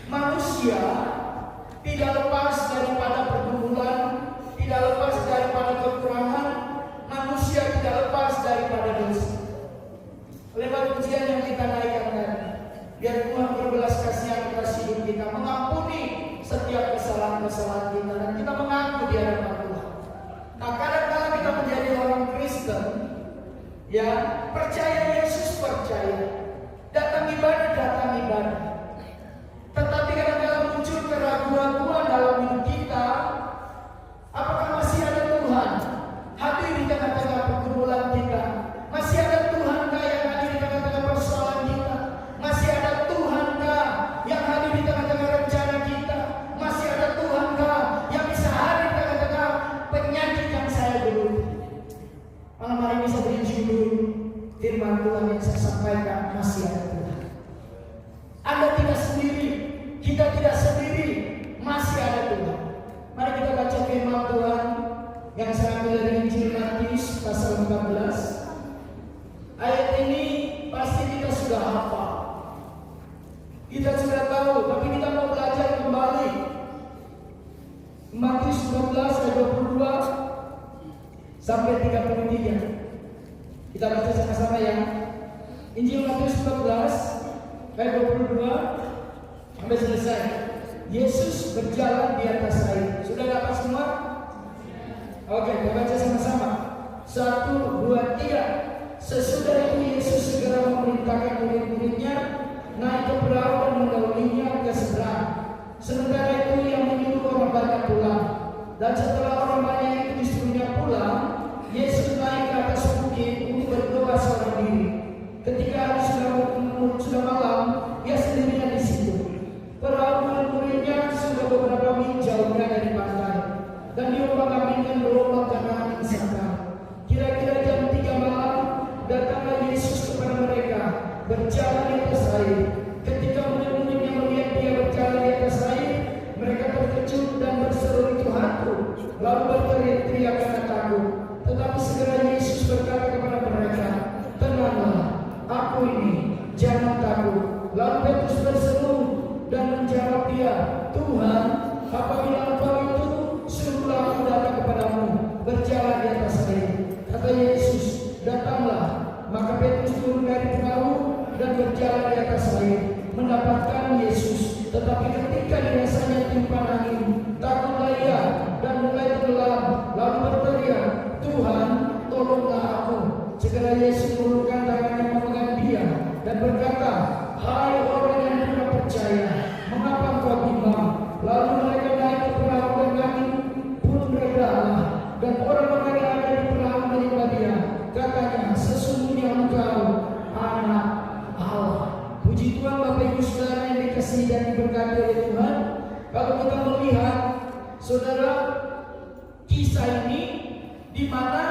Manusia tidak lepas yang saya ambil dari Injil Matius pasal 14. Ayat ini pasti kita sudah hafal, kita sudah tahu, tapi kita mau belajar kembali. Matius 14 ayat 22 sampai 33. Kita baca sama-sama ya. Injil Matius 14 ayat 22 sampai selesai. Yesus berjalan di atas air. Sudah dapat semua? Oke, kita baca sama-sama. 1, 2, 3. Sesudah itu Yesus segera memerintahkan murid-muridnya naik ke perahu dan mendahulunya ke seberang. Sementara itu yang menyuruh orang banyak pulang. Dan setelah orang banyak itu disuruhnya pulang, Yesus naik ke atas bukit untuk berdoa seorang diri. Ketika hari sudah malam, ia sendirian di situ. Perahu murid-muridnya sudah beberapa mil jauhnya dari pantai, dan diombang-ambingkan gelombang karena angin sangkar. Kira-kira jam 3 malam, datanglah Yesus kepada mereka, berjalan di atas air. Ketika murid-muridnya melihat dia berjalan di atas air, mereka terkejut dan berseru, "Itu hantu!" Lalu berteriak karena takut. Tetapi segera Yesus berkata kepada mereka, "Tenanglah, aku ini, jangan takut." Lalu Petrus berseru dan menjawab dia, "Tuhan, apabila Engkau itu, suruhlah aku datang kepadamu berjalan di atas air." Kata Yesus, "Datanglah." Maka Petrus turun dari perahu dan berjalan di atas air mendapatkan Yesus. Tetapi ketika dirasanya tiupan angin, takutlah ia dan mulai tenggelam, lalu berteriak, "Tuhan, tolonglah aku." Segera Yesus mengulurkan tangannya memegang dia dan berkata, "Hai orang yang tidak percaya, mengapa engkau bimbang?" Lalu mereka naik ke perahu dan angin pun redalah, dan orang-orang yang ada di perahu menyembah dia. Katanya, "Sesungguhnya engkau anak Allah." Puji Tuhan. Bapak Ibu Saudara yang dikasihi dan diberkati oleh Tuhan, kalau kita melihat saudara kisah ini di mana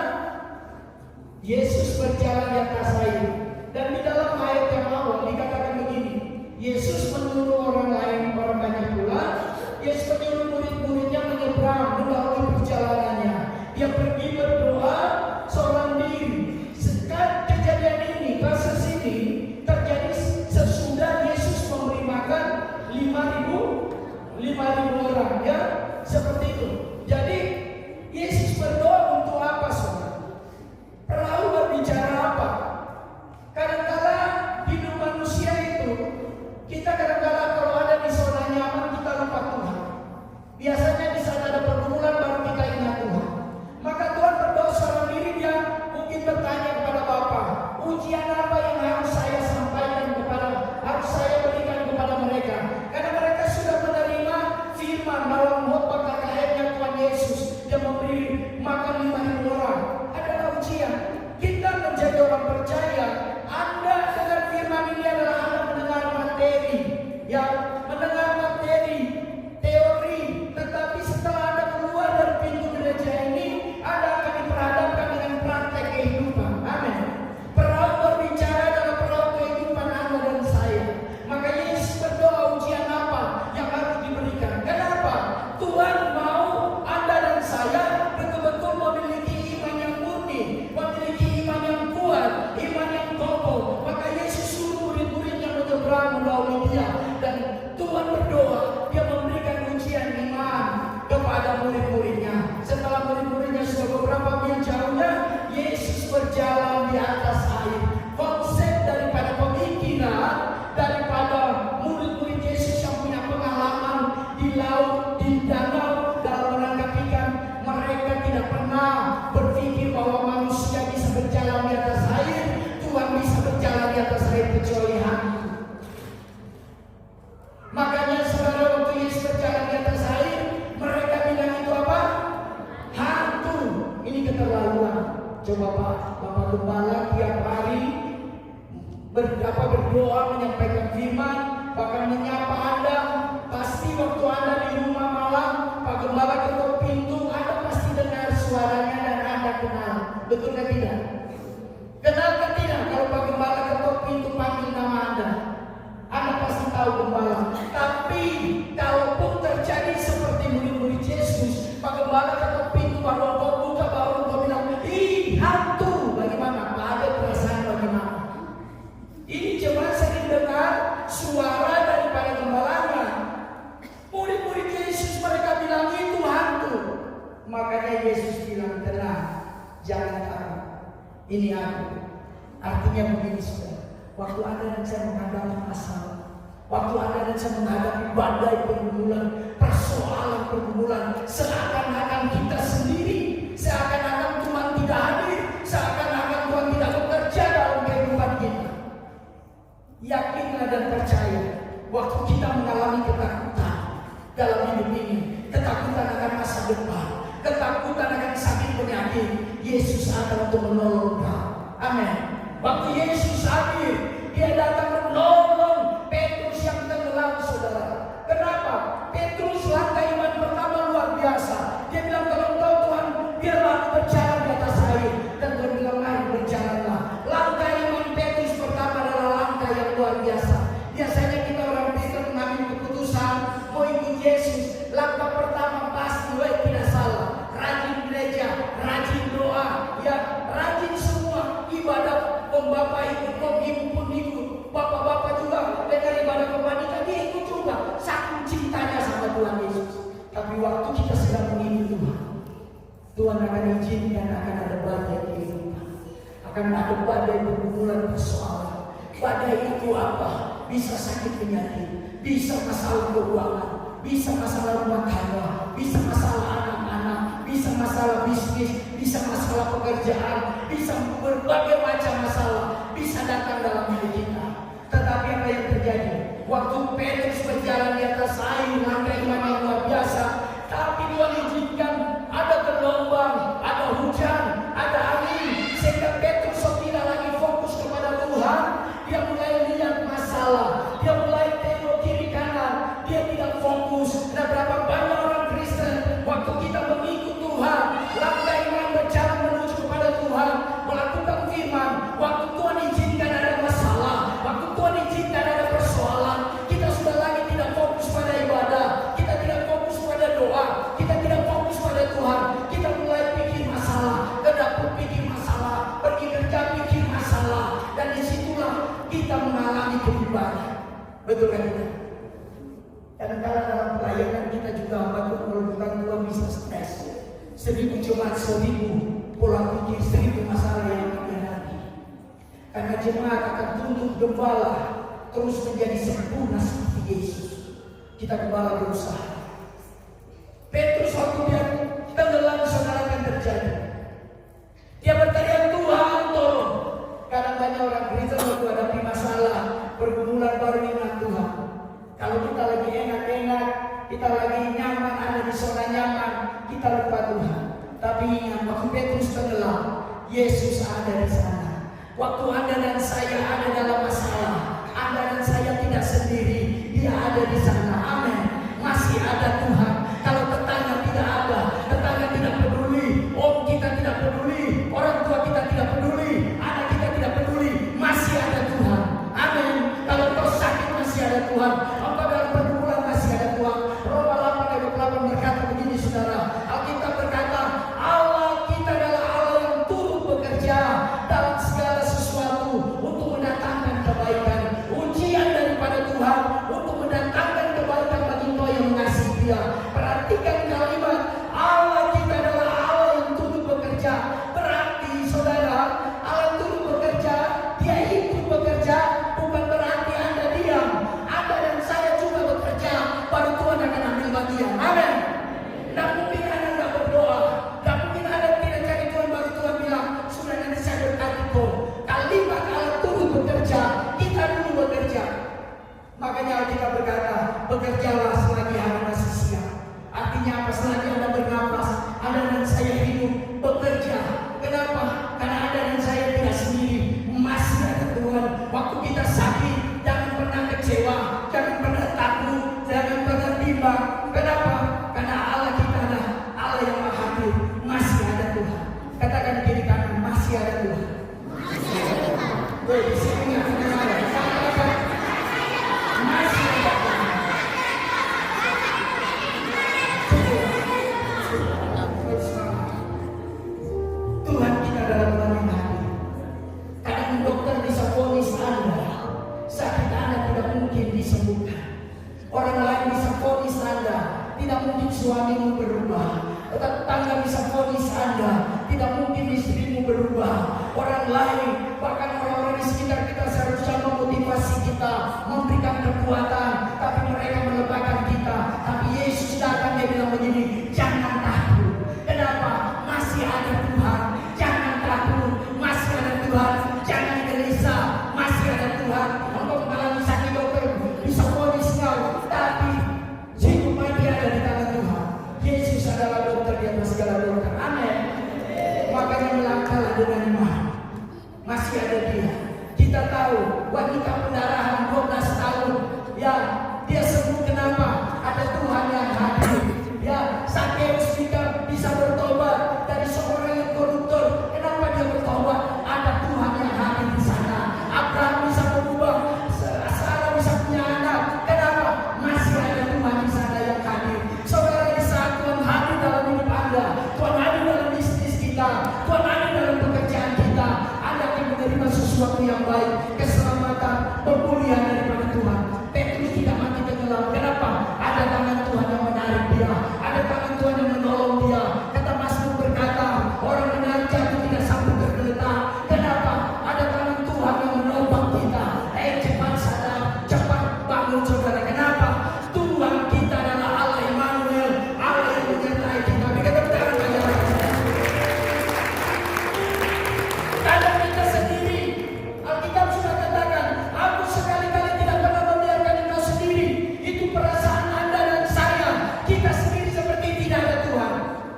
Yesus berjalan di atas air, dan di dalam ayat yang awal dikatakan begini, Yesus menyuruh orang lain, orang banyak pulang. Yesus menyuruh murid-muridnya menyeberang, mendahului perjalanannya. Dia pergi berdoa seorang diri. Sekarang kejadian ini, kasus ini terjadi sesudah Yesus memberi makan 5.000 orang, ya, seperti itu. Jadi Yesus berdoa untuk apa, saudara? Lalu berbicara apa? Kadang-kala hidup manusia itu, kita kadang-kala kalau ada di zona nyaman kita lupa Tuhan. Biasanya di sana ada pergumulan baru kita ingat Tuhan. Maka Tuhan berdoa seorang diri, dia mungkin bertanya kepada Bapa, ujian apa yang harus saya sampaikan harus saya berikan kepada mereka? Karena mereka sudah menerima firman dalam khotbah KKR-nya Tuhan Yesus yang memberi makan 5.000 orang. Adalah ujian. Kita menjadi orang percaya. Anda dengan firman ini adalah Anda mendengar materi, ya, mendengar materi, teori. Tetapi setelah Anda keluar dari pintu gereja ini, Anda akan diperhadapkan dengan praktek kehidupan. Amin. Perahu berbicara dalam perahu kehidupan Anda dan saya. Maka Yesus berdoa, ujian apa yang harus diberikan? Kenapa? Tuhan mau Anda dan saya betul-betul memiliki iman yang murni, memiliki iman yang kuat, iman yang kokoh. Maka Yesus suruh murid-muridnya menyeberang mendahului dia, dan Tuhan berdoa, dia memberikan ujian iman kepada murid-muridnya. Setelah murid-muridnya sudah beberapa mil jauhnya, Yesus berjalan di atas air. Konsep daripada pemikiran daripada murid-murid Yesus yang punya pengalaman di laut, di danau, dalam menangkap ikan, mereka tidak pernah berpikir bahwa manusia bisa berjalan di atas air, Tuhan bisa berjalan di atas air kecuali hantu. Makanya saudara, waktu Yesus berjalan di atas air, mereka bilang itu apa? Hantu. Ini keterlaluan. Coba Bapak Gembala tiap hari berdoa, menyampaikan firman, bahkan menyapa Anda. Pasti waktu Anda di rumah malam, Pak Gembala ketuk pintu, Anda pasti dengar suaranya dan Anda kenal. Betul kan tidak? Kenal kan tidak? Kalau Pak Gembala ketuk pintu panggil nama Anda, Anda pasti tahu Gembala. Tapi kalaupun terjadi seperti murid-murid Yesus, Pak Gembala ketuk pintu baru engkau buka Makanya Yesus bilang, tenang, jangan takut, ini aku. Artinya begini saudara, waktu Anda dan saya menghadapi masalah, waktu Anda dan saya menghadapi badai pergumulan, persoalan pergumulan, seakan-akan kita sendiri, seakan-akan Tuhan tidak hadir, seakan-akan Tuhan tidak bekerja dalam kehidupan kita. Yakinlah dan percaya, waktu kita mengalami ketakutan dalam hidup ini, ketakutan akan masa depan, ketakutan akan sakit penyakit, Yesus ada untuk menolong kau. Amin. Waktu Yesus hadir, Dia datang menolong Petrus yang tenggelam, saudara. Kenapa? Petrus langkah iman pertama luar biasa. Dia bilang, kalau engkau Tuhan, biarlah aku berjalan di atas air. Dan Tuhan bilang, mari berjalanlah. Langkah iman Petrus pertama adalah langkah yang luar biasa. Biasanya kita orang Kristen mengambil keputusan mau ikut Yesus. Langkah pertama pasti tidak salah. Rajin gereja, rajin doa, ya rajin semua ibadah. Bapak ikut, ibu pun ikut, bapak-bapak juga dengar ibadah kebajikan, dia ikut juga. Saking cintanya sama Tuhan Yesus. Tapi waktu kita sedang mengikuti Tuhan, Tuhan akan izinkan akan ada badai kehidupan, akan ada badai pergumulan persoalan. Badai itu apa? Bisa sakit penyakit, bisa masalah keuangan, bisa masalah rumah tangga, bisa masalah anak-anak, bisa masalah bisnis, bisa masalah pekerjaan, bisa berbagai macam masalah bisa datang dalam hidup kita. Tetapi apa yang terjadi? Waktu Petrus berjalan di atas air, langkah iman yang luar biasa, tapi Tuhan izinkan ada gelombang, ada hujan, ada angin, sehingga Petrus tidak lagi fokus kepada Tuhan. Dia mulai lihat masalah, dia mulai tengok kiri kanan, dia tidak fokus. Dan berapa banyak orang Kristen waktu kita mengikut Tuhan, langkah iman berjalan menuju kepada Tuhan, melakukan firman, waktu Tuhan izinkan ada masalah, waktu Tuhan izinkan ada persoalan, kita sudah lagi tidak fokus pada ibadah, kita tidak fokus pada doa, kita tidak fokus pada Tuhan, kita mulai pikir masalah, ke dapur pikir masalah, pergi kerja pikir masalah, dan disitulah kita mengalami kehidupan. Betul kan kita? Kadang-kadang dalam pelayanan kita juga melakukan Tuhan bisa stres. 1000 jemaat, 1000 pola pikir, 1000 masalah yang dihadapi. Karena jemaat akan tuntut gembala terus menjadi sempurna seperti Yesus. Kita gembala berusaha. Petrus waktu dia tenggelam, saudara, akan terjadi. Dia berteriak, Tuhan tolong. Kadang banyak orang Kristen waktu hadapi masalah pergumulan baru ingat Tuhan. Kalau kita lagi enak-enak, kita lagi nyaman, ada di zona nyaman, kita lupa Tuhan. Tapi ingat, waktu Petrus tenggelam, Yesus ada di sana. Waktu Anda dan saya ada dalam masalah, Anda dan saya tidak sendiri, Dia ada di sana. Amin. Masih ada Tuhan. Kalau tetangga tidak ada, tetangga tidak peduli, om kita tidak peduli, orang tua kita tidak peduli, anak kita tidak peduli, masih ada Tuhan. Amin. Kalau kau sakit masih ada Tuhan. Engkau dalam pergumulan masih ada Tuhan. Roma 8:28 berkata begini, saudara. Alkitab berkata, Allah kita adalah Allah yang turut bekerja dalam segala sesuatu untuk mendatangkan kebaikan. Ujian daripada Tuhan untuk mendatangkan kebaikan bagi kau yang mengasihi Dia.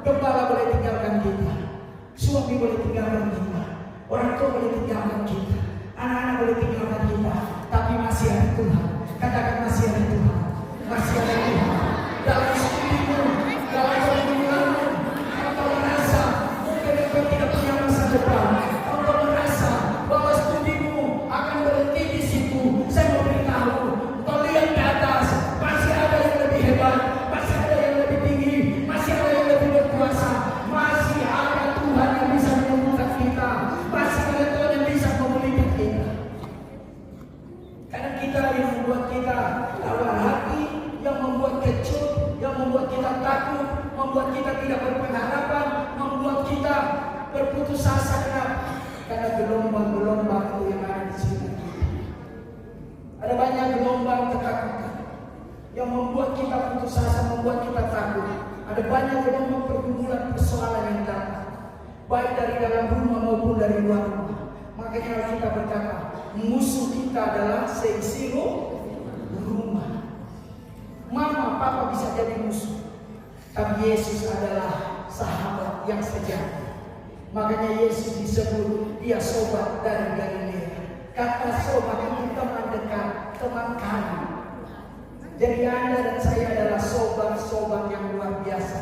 gembala boleh tinggalkan kita, suami boleh tinggalkan kita, orang tua boleh tinggalkan kita, anak-anak boleh tinggalkan kita, tapi masih ada Tuhan. Katakan masih ada Tuhan, masih ada Tuhan. Dalam studimu, dalam pergumulanmu, engkau merasa mungkin engkau tidak punya masa depan, engkau merasa bahwa studimu akan berhenti di situ. Saya mau beritahu, engkau lihat ke atas, masih ada yang lebih hebat, masih ada yang lebih tinggi, masih ada yang lebih berkuasa, masih ada Tuhan yang bisa menyembuhkan kita, masih ada Tuhan yang bisa memulihkan kita. Karena kita yang membuat kita tawar hati, yang membuat kecut, yang membuat kita takut, membuat kita tidak berpengharapan, membuat kita berputus asa. Karena gelombang-gelombang itu yang ada di sini. Ada banyak gelombang ketakutan yang membuat kita putus asa, membuat kita takut. Ada banyak gelombang pergumulan, persoalan yang datang, baik dari dalam rumah maupun dari luar rumah. Makanya kita berkata, musuh kita adalah seisi rumah. Mama, papa bisa jadi musuh, tapi Yesus adalah sahabat yang sejati. Makanya Yesus disebut dia sobat dari Galilea. Kata sobat itu teman dekat, teman karib. Jadi Anda dan saya adalah sobat-sobat yang luar biasa.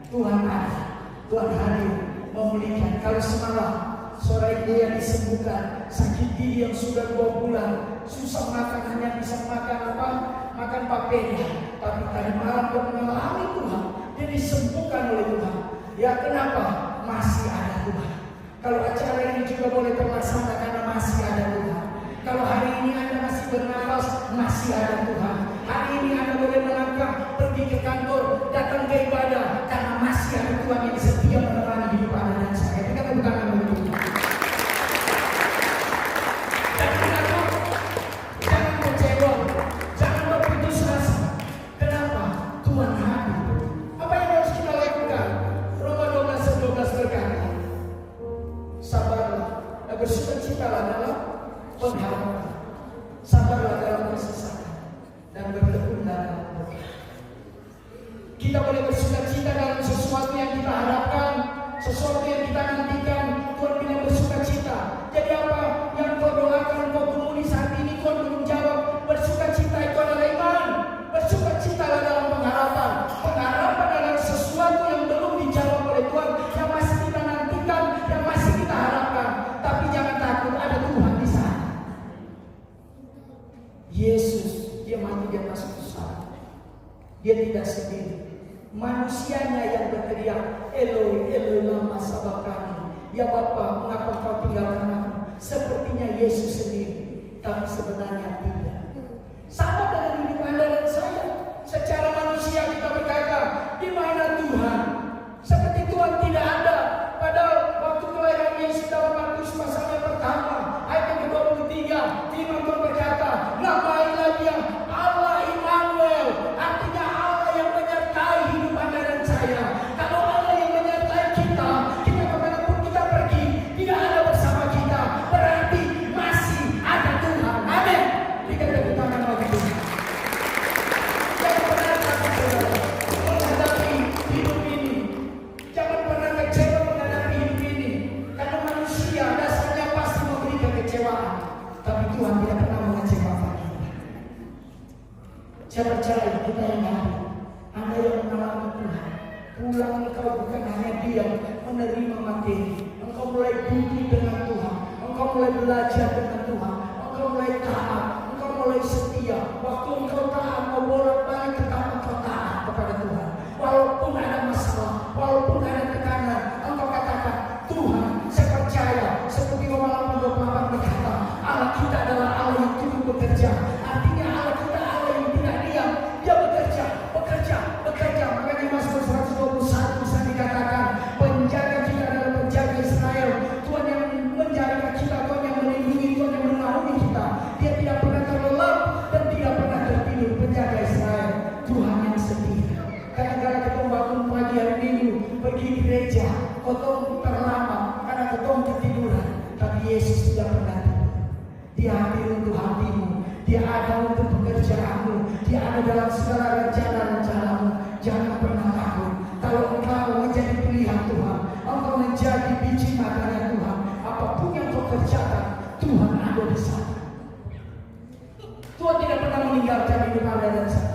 Tuhan ada, Tuhan hadir memulihkan. Kalau semalam seorang ibu yang disembuhkan sakit gigi yang sudah 2 bulan, susah makan, hanya bisa makan apa? Makan papeda. Tapi tadi malam dia mengalami Tuhan, dia disembuhkan oleh Tuhan. Ya kenapa? Masih ada Tuhan. Kalau acara ini juga boleh terlaksana karena masih ada Tuhan. Kalau hari ini Anda masih bernapas, masih ada Tuhan. Hari ini Anda boleh melangkah pergi ke kantor, datang ke ibadah, karena masih ada Tuhan yang setia menemani hidup Anda dan saya. Kita bukan begitu. Jangan takut, jangan kecewa, jangan berputus asa. Kenapa? Tuhan hadir. Apa yang harus kita lakukan? Roma 12:12 berkata, sabarlah dan bersukacitalah dalam pengharapan, sabarlah dalam kesesakan, dan bertekun dalam doa. Kita boleh bersukacita dalam sesuatu yang kita harapkan, sesuatu yang kita nantikan. Tuhan bilang bersukacita. Jadi apa yang kau doakan, kau temui saat ini, Tuhan belum jawab. Bersukacita itu adalah iman. Bersukacitalah dalam pengharapan. Pengharapan adalah sesuatu yang belum dijawab oleh Tuhan, yang masih kita nantikan, yang masih kita harapkan. Tapi jangan takut, ada Tuhan di sana. Yesus, dia mati di atas kayu salib. Dia tidak sendiri. Manusianya yang berteriak, Eloi, Eloi lama sabachthani. Ya Bapa, mengapa kau tinggalkan aku? Sepertinya Yesus sendiri, tapi sebenarnya tidak. Sama dengan hidup Anda dan saya. Secara manusia kita berkata, di mana Tuhan? Seperti Tuhan tidak ada. Padahal waktu kelahiran Yesus dalam Markus pasal yang pertama, ayat yang ke-23, firman Tuhan berkata, namailah dia Allah Immanuel, artinya Allah yang menyertai hidup Anda dan saya. Kalau Allah yang menyertai kita, kita kemanapun kita pergi, tidak ada bersama kita, berarti masih ada Tuhan. Amin. Kita tepuk tangan bagi Tuhan. Jangan pernah takut menghadapi hidup ini. Jangan pernah kecewa menghadapi hidup ini. Karena manusia dasarnya pasti memberi kekecewaan, tapi Tuhan tidak pernah mengecewakan kita. Saya percaya kita yang hadir, Anda yang mengalami Tuhan, pulang engkau bukan hanya diam menerima materi. Engkau mulai duduk dengan Tuhan, engkau mulai belajar dengan Tuhan, engkau mulai taat, engkau mulai setia. Waktu engkau taat, mau bolak-balik tetap engkau taat kepada Tuhan. Walaupun ada masalah, walaupun ada tekanan, engkau katakan, Tuhan, saya percaya. Seperti Roma 8:28 berkata, Allah kita adalah Allah yang turut bekerja. Artinya Allah kita Allah yang tidak diam, dia bekerja. Makanya Mazmur 121 bisa dikatakan, penjaga kita adalah penjaga Israel. Tuhan yang menjaga kita, Tuhan yang melindungi, Tuhan yang menaungi kita. Dia tidak pernah terlelap dan tidak pernah tertidur. Penjaga Israel, Tuhan yang setia. Kadang-kadang kita bangun pagi hari Minggu, pergi gereja, kau terlambat karena kau ketiduran. Tapi Yesus tidak pernah tidur. Dia hadir untuk hatimu, dia ada untuk pekerjaanmu, dia ada dalam segala rencana-rencanamu. Jangan pernah takut. Kalau engkau menjadi berkata, Tuhan ada di sana. Tuhan tidak pernah meninggalkan hidup Anda dan saya.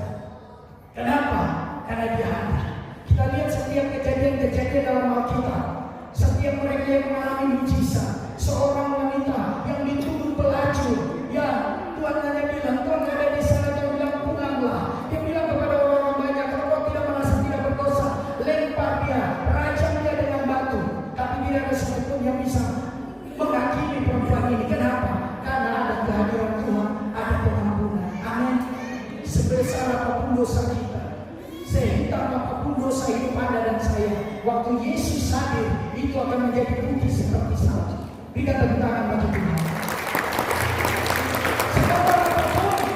Kenapa? Karena Dia ada. Kita lihat setiap kejadian-kejadian dalam Alkitab. Setiap mereka yang mengalami mujizat, seorang wanita yang dituduh pelacur, ya Tuhan hanya bilang, Tuhan ada di sana. Dia bilang, pulanglah. Dia bilang kepada orang banyak, kalau kau tidak merasa tidak berdosa, lempar dia, rajam dia dengan batu. Tapi tidak ada seorang yang bisa menghakimi perempuan ini. Kenapa? Karena ada kehadiran Tuhan, ada pengampunan. Amin. Sebesar apapun dosa kita, sehitam apapun dosa hidup Anda dan saya, waktu Yesus hadir, itu akan menjadi putih seperti salju. Berikan tepuk tangan bagi Tuhan. Seberapa apapun,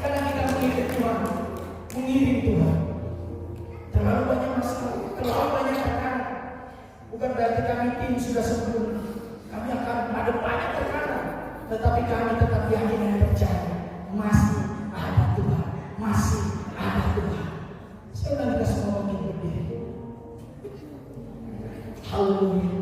karena kita mengirim Tuhan, terlalu banyak masalah, terlalu banyak tekanan. Bukan berarti kami tim sudah sempurna. Kami akan ada banyak tekanan, tetapi kami tetap yakin dan percaya masih ada Tuhan, masih ada Tuhan. Sekarang kita semua makin berdiri. Haleluya.